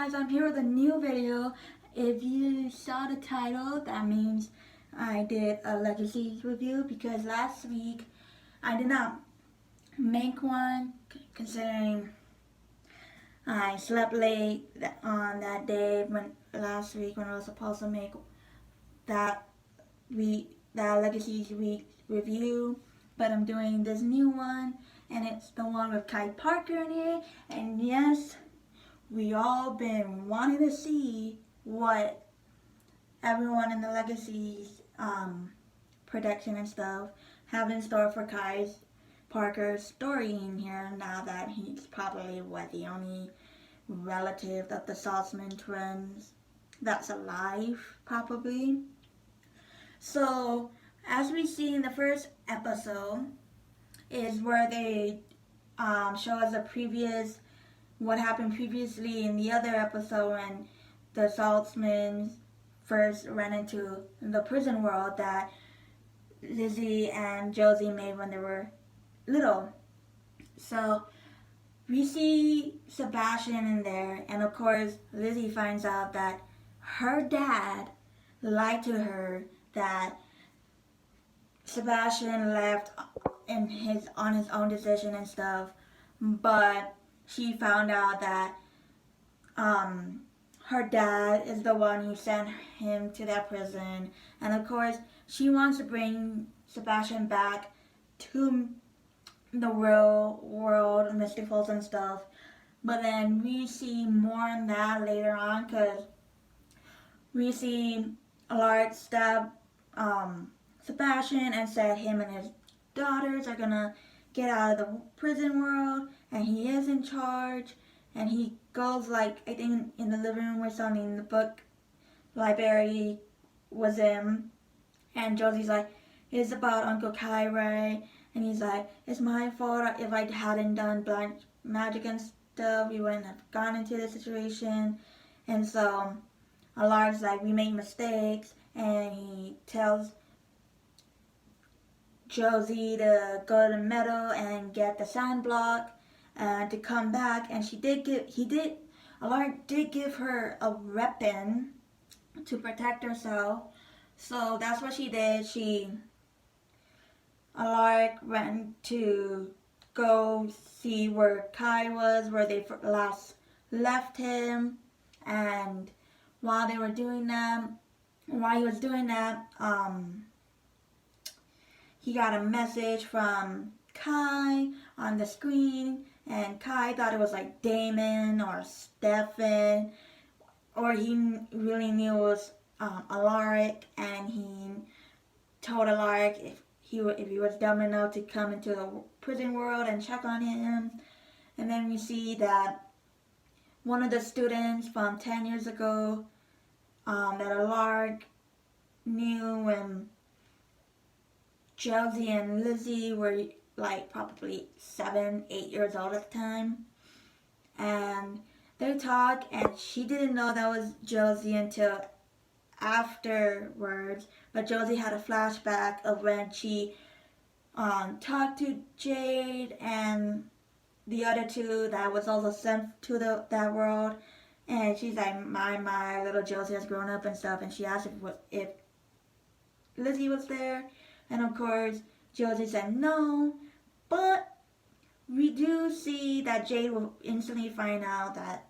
guys, I'm here with a new video. If you saw the title, that means I did a Legacies review because last week I did not make one considering I slept late on that day when last week when I was supposed to make that that Legacies week review, but I'm doing this new one and it's the one with Kai Parker in here, and yes, we all been wanting to see what everyone in the Legacies production and stuff have in store for Kai Parker's story in here now that he's probably the only relative of the Saltzman twins that's alive, probably. So, as we see in the first episode, is where they show us what happened previously in the other episode when the Saltzmans first ran into the prison world that Lizzie and Josie made when they were little. So we see Sebastian in there, and of course Lizzie finds out that her dad lied to her that Sebastian left on his own decision and stuff, but she found out that her dad is the one who sent him to that prison, and of course she wants to bring Sebastian back to the real world, Mystic Falls and stuff. But then we see more on that later on because we see Lark stab Sebastian and said him and his daughters are gonna get out of the prison world, and he is in charge, and he goes I think in the living room or something in the book library was in, and Josie's like, it's about Uncle Kai, right? And he's like, it's my fault. If I hadn't done black magic and stuff, we wouldn't have gone into this situation. And so Alar's like, we made mistakes, and he tells Josie to go to the meadow and get the sand block to come back, and Alar did give her a weapon to protect herself. So that's what she did. Alar went to go see where Kai was, where they last left him, and while he was doing that, he got a message from Kai on the screen, and Kai thought it was like Damon or Stefan, or he really knew it was Alaric, and he told Alaric if he was dumb enough to come into the prison world and check on him. And then we see that one of the students from 10 years ago that Alaric knew when Josie and Lizzie were probably 7, 8 years old at the time. And they talk, and she didn't know that was Josie until afterwards. But Josie had a flashback of when she talked to Jade and the other two that was also sent to that world. And she's like, my little Josie has grown up and stuff. And she asked if Lizzie was there. And of course, Josie said no. But we do see that Jade will instantly find out that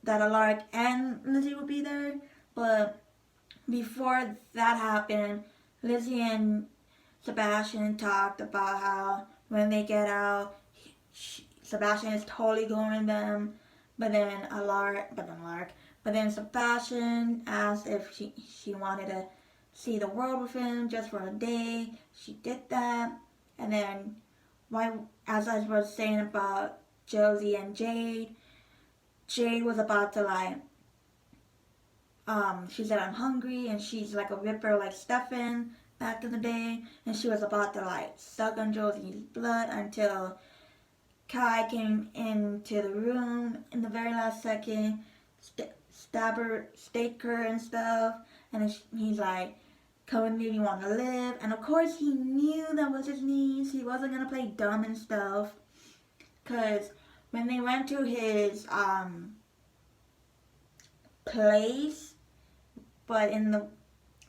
Alaric and Lizzie will be there. But before that happened, Lizzie and Sebastian talked about how when they get out, Sebastian is totally going with them. But then Sebastian asked if she wanted to see the world with him just for a day. She did that. And then, as I was saying about Josie and Jade was about to she said, I'm hungry, and she's like a ripper like Stefan back in the day, and she was about to suck on Josie's blood until Kai came into the room in the very last second, stake her and stuff, and he's like, come with me, you want to live. And of course he knew that was his niece. He wasn't going to play dumb and stuff, because when they went to his place, but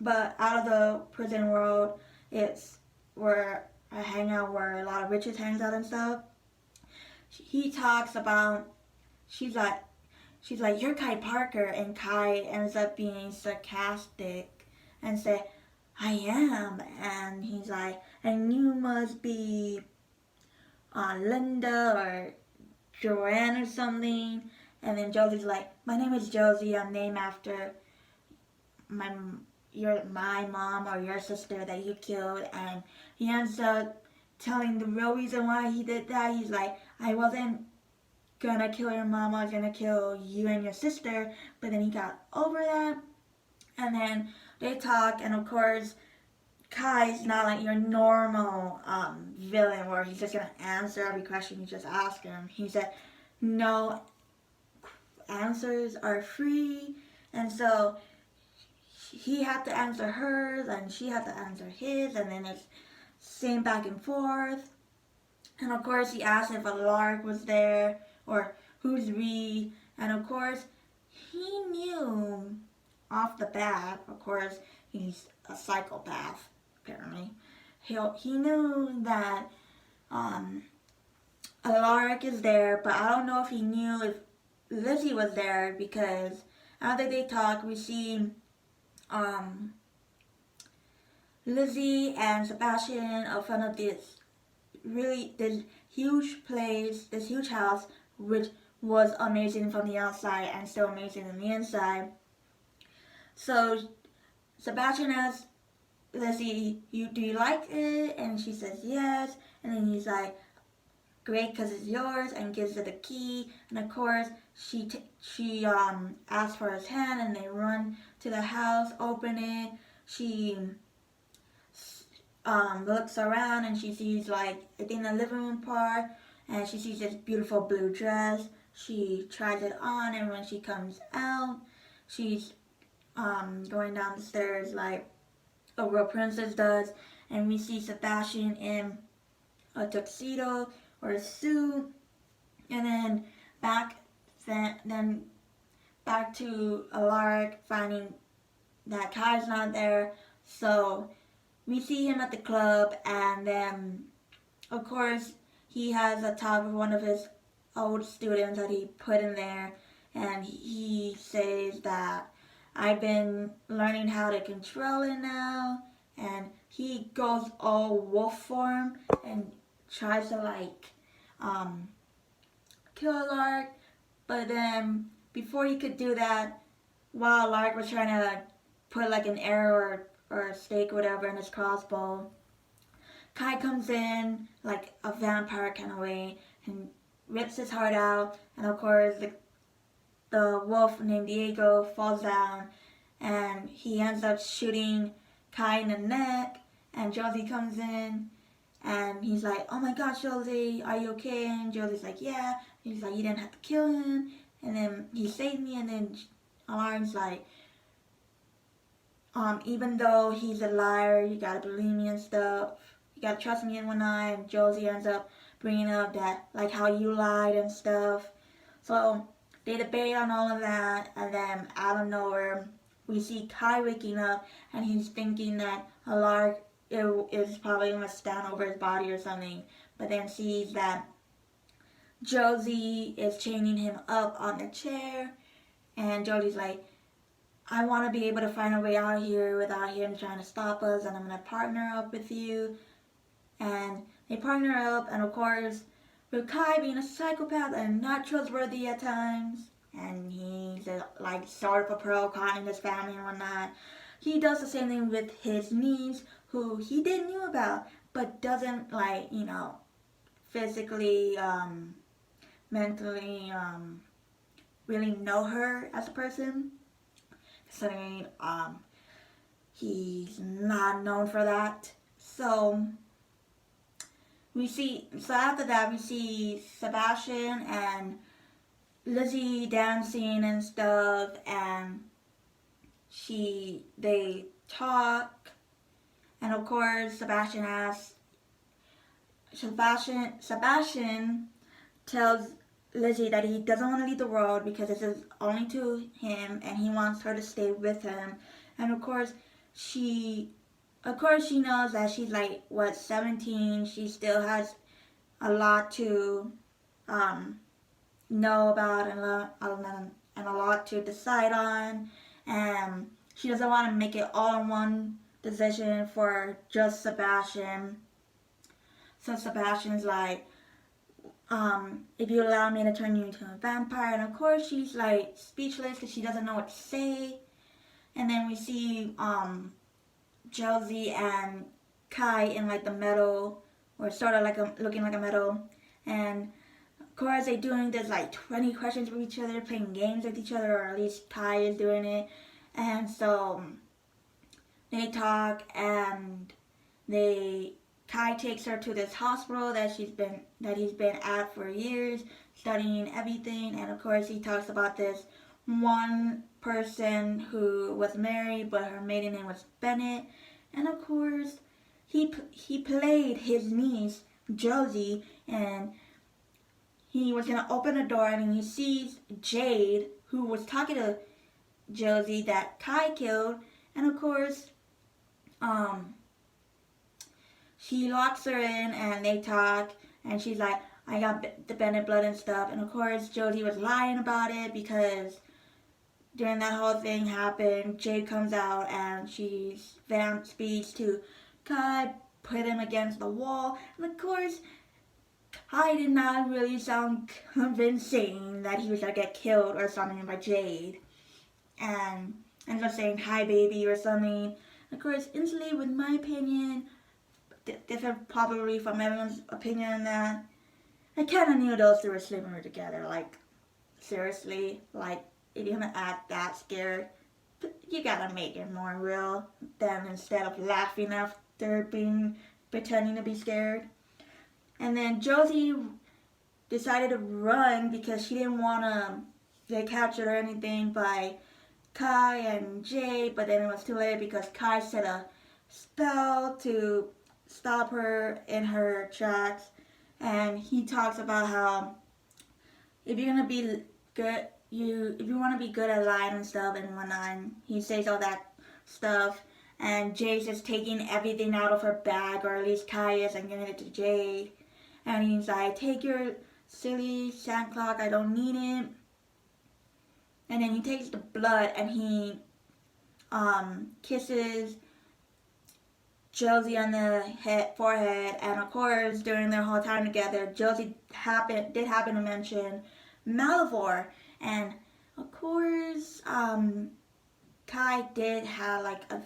but out of the prison world, it's where a hangout where a lot of riches hangs out and stuff. He talks about she's like you're Kai Parker, and Kai ends up being sarcastic and say I am, and he's like, and you must be Linda or Joanne or something. And then Josie's like, my name is Josie. I'm named after my my mom or your sister that you killed. And he ends up telling the real reason why he did that. He's like, I wasn't gonna kill your mom. I was gonna kill you and your sister. But then he got over that. And then they talk, and of course, Kai's not like your normal villain where he's just gonna answer every question you just ask him. He said, no answers are free, and so he had to answer hers, and she had to answer his, and then it's same back and forth. And of course, he asked if a Lark was there or who's Ree, and of course, he knew off the bat. Of course, he's a psychopath. Apparently, he knew that Alaric is there, but I don't know if he knew if Lizzie was there, because after they talk, we see Lizzie and Sebastian in front of this huge place, this huge house, which was amazing from the outside and still amazing on the inside. So Sebastian asks Lizzie, do you like it? And she says yes. And then he's like, great, because it's yours, and gives her the key. And of course, she asks for his hand, and they run to the house, open it. She looks around, and she sees, like, I think the living room part, and she sees this beautiful blue dress. She tries it on, and when she comes out, she's going down the stairs like a real princess does, and we see Sebastian in a tuxedo or a suit, and then back to Alaric finding that Kai's not there. So we see him at the club, and then of course he has a talk with one of his old students that he put in there, and he says that I've been learning how to control it now, and he goes all wolf form and tries to like kill Lark, but then before he could do that, while Lark was trying to like put like an arrow or a stake or whatever in his crossbow, Kai comes in like a vampire kind of way and rips his heart out, and of course the wolf named Diego falls down, and he ends up shooting Kai in the neck, and Josie comes in, and he's like, oh my gosh, Josie, are you okay? And Josie's like, yeah. And he's like, you didn't have to kill him, and then he saved me. And then Alarm's like, even though he's a liar, you gotta believe me and stuff. You gotta trust me and whatnot. And Josie ends up bringing up that, like, how you lied and stuff. So they debate on all of that, and then out of nowhere, we see Kai waking up, and he's thinking that Alaric is probably going to stand over his body or something, but then sees that Josie is chaining him up on the chair, and Josie's like, I want to be able to find a way out of here without him trying to stop us, and I'm going to partner up with you. And they partner up, and of course, with Kai being a psychopath and not trustworthy at times, and he's like sort of a pro conning his family and whatnot, he does the same thing with his niece, who he did knew about, but doesn't, like, you know, physically, mentally, really know her as a person, considering he's not known for that. So after that, we see Sebastian and Lizzie dancing and stuff, and they talk, and of course Sebastian tells Lizzie that he doesn't want to leave the world because this is only to him and he wants her to stay with him. And she of course she knows that she's like 17. She still has a lot to um, know about and a lot to decide on. And she doesn't want to make it all in one decision for just Sebastian. So Sebastian's like, if you allow me to turn you into a vampire. And of course she's like speechless because she doesn't know what to say. And then we see Josie and Kai in like the meadow, or sort of like looking like a meadow. And of course they're doing this like 20 questions with each other, playing games with each other, or at least Kai is doing it. And so they talk, and Kai takes her to this hospital that he's been at for years, studying everything. And of course he talks about this one person who was married, but her maiden name was Bennett. And of course he played his niece Josie, and he was gonna open the door, and he sees Jade, who was talking to Josie that Kai killed. And of course she locks her in, and they talk, and she's like, I got the Bennett blood and stuff. And of course Josie was lying about it because during that whole thing happened, Jade comes out and she speaks to Kai, put him against the wall. And of course Kai did not really sound convincing that he was gonna get killed or something by Jade, and ends up saying hi baby or something. Of course, instantly, with my opinion, different probably from everyone's opinion on that, I kind of knew those two were sleeping together. Like, seriously, like, if you're gonna act that scared, you gotta make it more real than instead of laughing after pretending to be scared. And then Josie decided to run because she didn't want to get captured or anything by Kai and Jay, but then it was too late because Kai set a spell to stop her in her tracks. And he talks about how if you're gonna be good, if you want to be good at lying and stuff and whatnot, and he says all that stuff. And Jay's just taking everything out of her bag, or at least Kai is, and giving it to Jade. And he's like, take your silly sand clock, I don't need it. And then he takes the blood and he kisses Josie on the forehead. And of course, during their whole time together, Josie did happen to mention Malivore. And of course, Kai did have like a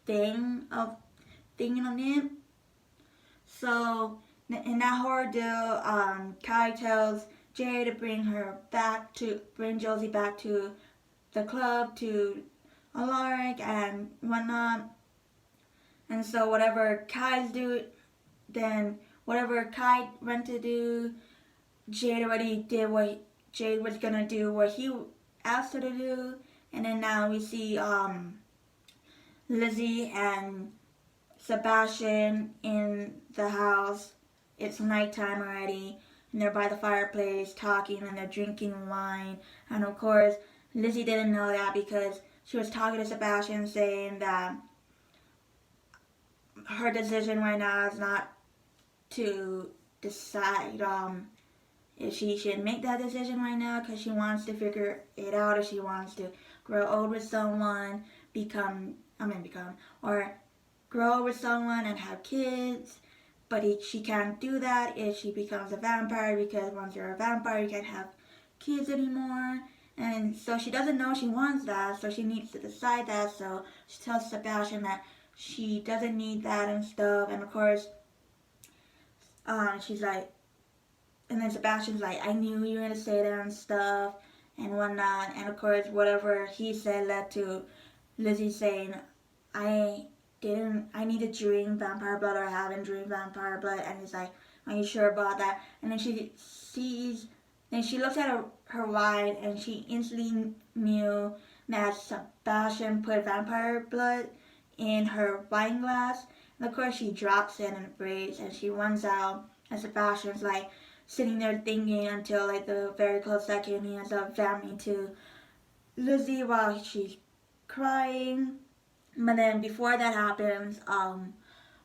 thing on him. So in that horror deal, Kai tells Jay to bring Josie back to the club, to Alaric and whatnot. And so whatever Kai went to do, Jade already did what Jade was gonna do, what he asked her to do. And then now we see Lizzie and Sebastian in the house. It's nighttime already, and they're by the fireplace talking, and they're drinking wine. And of course, Lizzie didn't know that because she was talking to Sebastian, saying that her decision right now is not to decide if she should make that decision right now, because she wants to figure it out, if she wants to grow old with someone, or grow old with someone and have kids. But she can't do that if she becomes a vampire, because once you're a vampire, you can't have kids anymore. And so she doesn't know she wants that, so she needs to decide that. So she tells Sebastian that she doesn't need that and stuff. And of course, she's like, and then Sebastian's like, I knew you were going to say that and stuff and whatnot. And of course, whatever he said led to Lizzie saying, I need to drink vampire blood, or I haven't drank vampire blood. And he's like, are you sure about that? And then she looks at her wine, and she instantly knew that Sebastian put vampire blood in her wine glass. And of course she drops it and it breaks, and she runs out, and Sebastian's like, sitting there thinking until like the very close second he ends up vamping to Lizzie while she's crying. But then before that happens,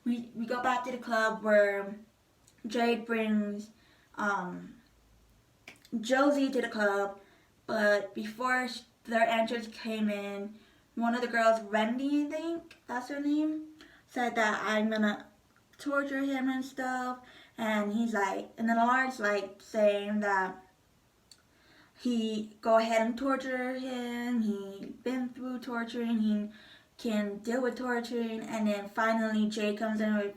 we go back to the club where Jade brings um, Josie to the club, but before their entrance came in, one of the girls, Wendy, I think that's her name, said that I'm gonna torture him and stuff, and he's like, and then Lars like saying that he go ahead and torture him. He been through torturing. He can deal with torturing, and then finally Jay comes in with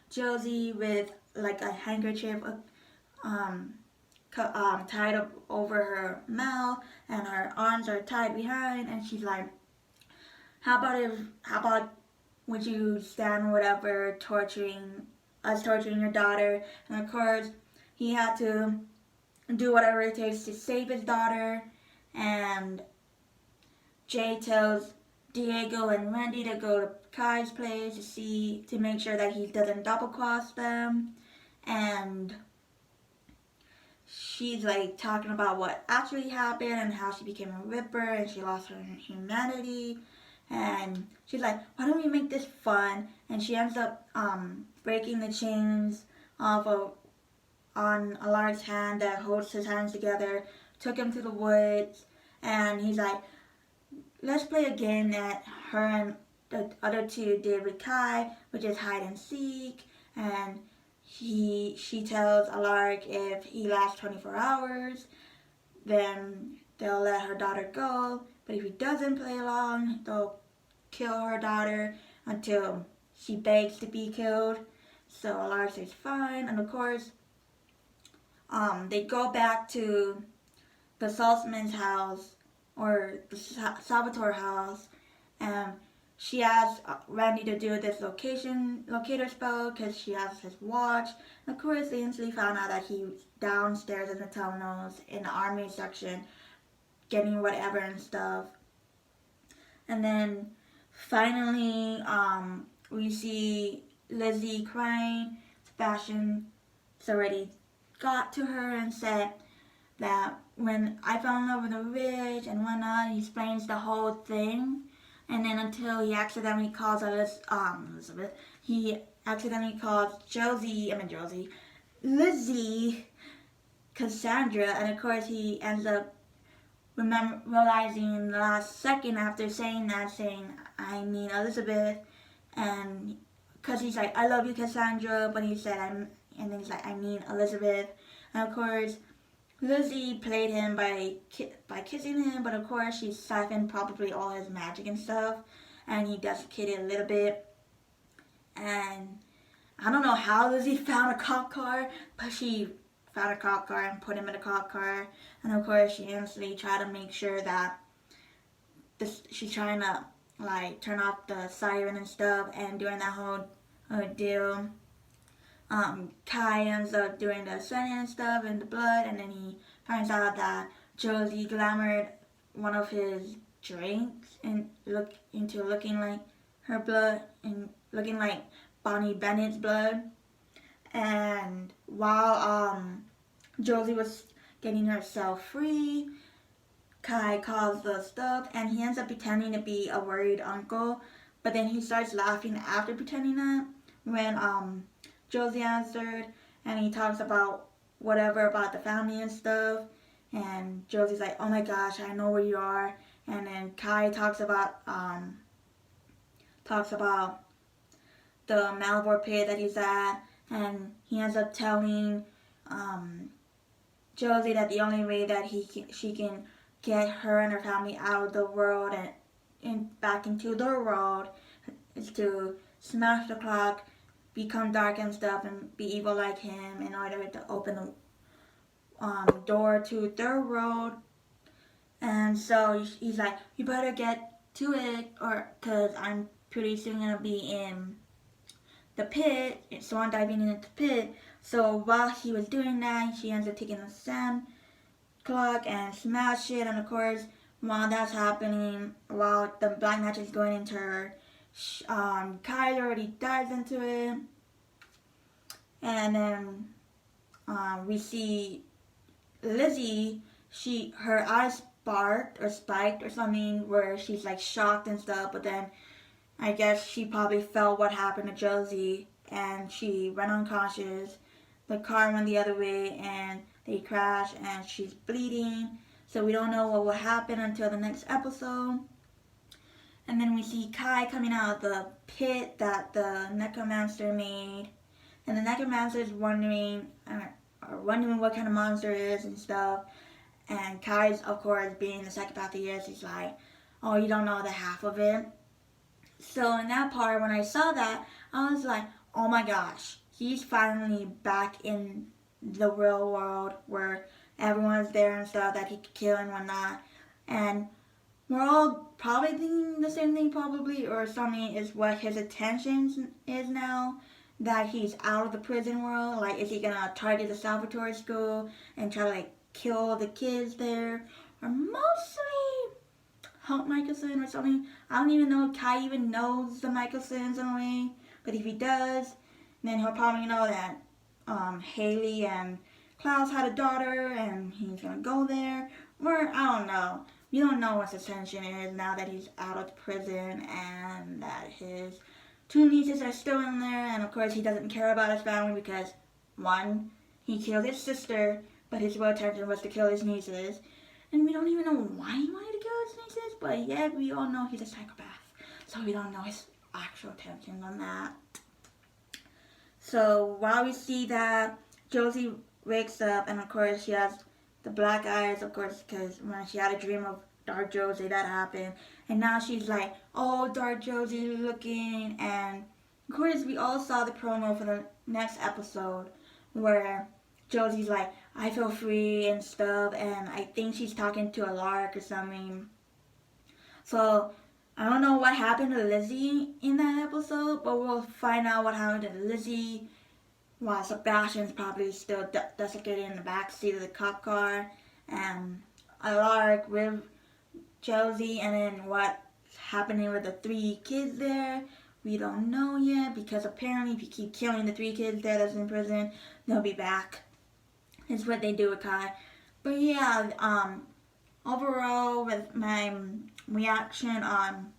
Josie with like a handkerchief um, tied up over her mouth, and her arms are tied behind, and she's like, how about would you stand whatever torturing your daughter? And of course, he had to do whatever it takes to save his daughter, and Jay tells Diego and Randy to go to Kai's place to make sure that he doesn't double cross them, and she's like talking about what actually happened and how she became a Ripper and she lost her humanity, and she's like, why don't we make this fun? And she ends up breaking the chains off of on Alar's hand that holds his hands together, took him to the woods, and he's like, let's play a game that her and the other two did with Kai, which is hide and seek, and she tells Alaric if he lasts 24 hours, then they'll let her daughter go, but if he doesn't play along, they'll kill her daughter until she begs to be killed. So Alaric says fine, and of course, they go back to the Saltzman's house, or the Salvatore house, and she asks Randy to do this locator spell because she has his watch. And of course, they instantly found out that he was downstairs in the tunnels in the army section, getting whatever and stuff. And then finally, we see Lizzie crying. Sebastian's already got to her and said that when I fell in love with a witch and whatnot, he explains the whole thing. And then until he accidentally calls Elizabeth, he accidentally calls Lizzie, Cassandra, and of course he ends up realizing the last second after saying that, I mean Elizabeth, and because he's like, I love you, Cassandra, but he said, and then he's like, I mean Elizabeth, and of course, Lizzie played him by kissing him, but of course she siphoned probably all his magic and stuff, and he desiccated a little bit. And I don't know how Lizzie found a cop car, but she found a cop car and put him in a cop car. And of course she instantly tried to make sure that she's trying to like turn off the siren and stuff, and during that whole deal, Kai ends up doing the sweating and stuff and the blood, and then he finds out that Josie glamored one of his drinks and looking like her blood and looking like Bonnie Bennett's blood. And while Josie was getting herself free, Kai calls the stuff, and he ends up pretending to be a worried uncle, but then he starts laughing after pretending that when Josie answered, and he talks about whatever about the family and stuff, and Josie's like, oh my gosh, I know where you are. And then Kai talks about the Malvor pit that he's at, and he ends up telling Josie that the only way that she can get her and her family out of the world and back into their world is to smash the clock, become dark and stuff, and be evil like him in order to open the door to their world. And so he's like, you better get to it, or because I'm pretty soon gonna be in the pit, so I'm diving into the pit. So while he was doing that, she ends up taking the sand clock and smash it. And of course, while that's happening, while the black magic is going into her, Kai already dives into it. And then we see Lizzie, her eyes sparked or spiked or something where she's like shocked and stuff, but then I guess she probably felt what happened to Josie and she went unconscious. The car went the other way and they crashed and she's bleeding. So we don't know what will happen until the next episode. And then we see Kai coming out of the pit that the necromancer made. And the necromancer is wondering what kind of monster it is and stuff. And Kai's, of course, being the psychopath he is, he's like, oh, you don't know the half of it. So in that part, when I saw that, I was like, oh my gosh, he's finally back in the real world where everyone's there and stuff that he could kill and whatnot. And we're all probably thinking the same thing probably, or something is what his attention is now that he's out of the prison world. Like, is he gonna target the Salvatore school and try to like kill the kids there, or mostly help Michelson or something? I don't even know if Kai even knows the Michelsons in a way, but if he does, then he'll probably know that Haley and Klaus had a daughter and he's gonna go there, or I don't know. We don't know what his intention is now that he's out of prison and that his two nieces are still in there, and of course he doesn't care about his family because, one, he killed his sister, but his real intention was to kill his nieces, and we don't even know why he wanted to kill his nieces, but yeah, we all know he's a psychopath, so we don't know his actual intention on that. So while we see that, Josie wakes up, and of course she has the black eyes, of course, because when she had a dream of Dark Josie, that happened. And now she's like, oh, Dark Josie looking. And of course, we all saw the promo for the next episode where Josie's like, I feel free and stuff. And I think she's talking to a lark or something. So I don't know what happened to Lizzie in that episode, but we'll find out what happened to Lizzie while Sebastian's probably still desiccated in the back seat of the cop car, and a lark with Josie, and then what's happening with the 3 kids there, we don't know yet, because apparently if you keep killing the 3 kids there that's in prison, they'll be back. It's what they do with Kai. But yeah, overall with my reaction on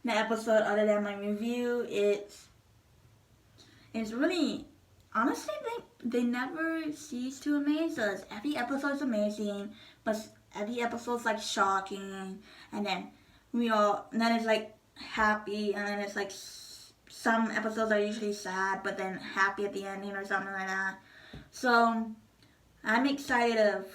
the episode, other than my review, it's really, honestly, they never cease to amaze us. Every episode's amazing, but every episode's like shocking, and then then it's like happy, and then it's like some episodes are usually sad, but then happy at the ending or something like that. So I'm excited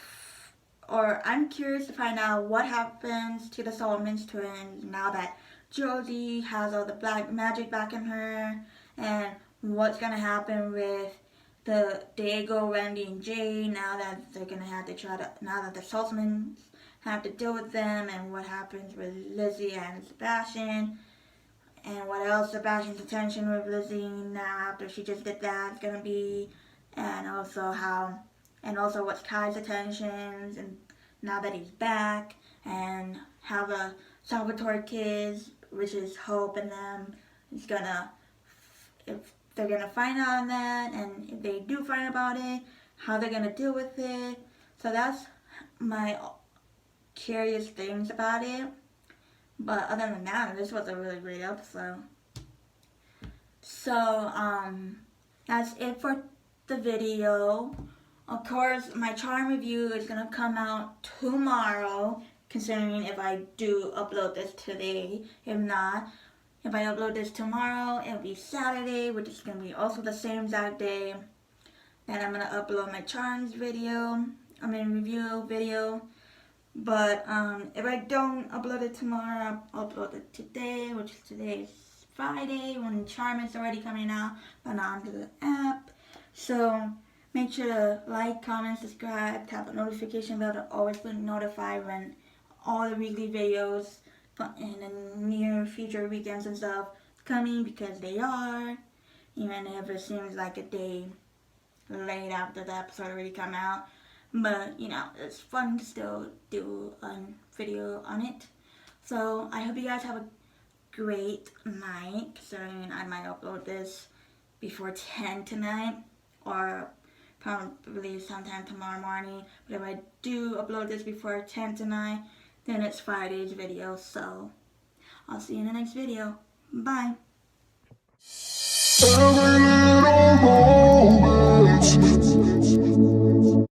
I'm curious to find out what happens to the Solomons twins now that Josie has all the black magic back in her, and what's gonna happen with the Diego, Randy, and Jay now that they're gonna have to now that the Saltzmans have to deal with them, and what happens with Lizzie and Sebastian, and what else Sebastian's attention with Lizzie now after she just did that is gonna be, and also what's Kai's attentions and now that he's back, and how the Salvatore kids, which is Hope and them, is gonna, if they're gonna find out on that, and if they do find about it, how they're gonna deal with it. So that's my curious things about it. But other than that, this was a really great episode. So that's it for the video. Of course, my charm review is gonna come out tomorrow, considering if I do upload this today. If I upload this tomorrow, it'll be Saturday, which is going to be also the same exact day. Then I'm going to upload my charms review video. But if I don't upload it tomorrow, I'll upload it today, which is today's Friday, when charm is already coming out, but not onto the app. So make sure to like, comment, subscribe, tap the notification bell to always be notified when all the weekly videos in the near future weekends and stuff coming, because they are, even if it seems like a day late after the episode already come out. But it's fun to still do a video on it. So I hope you guys have a great night, considering I might upload this before 10 tonight, or probably sometime tomorrow morning. But if I do upload this before 10 tonight, then it's Friday's video. So I'll see you in the next video. Bye.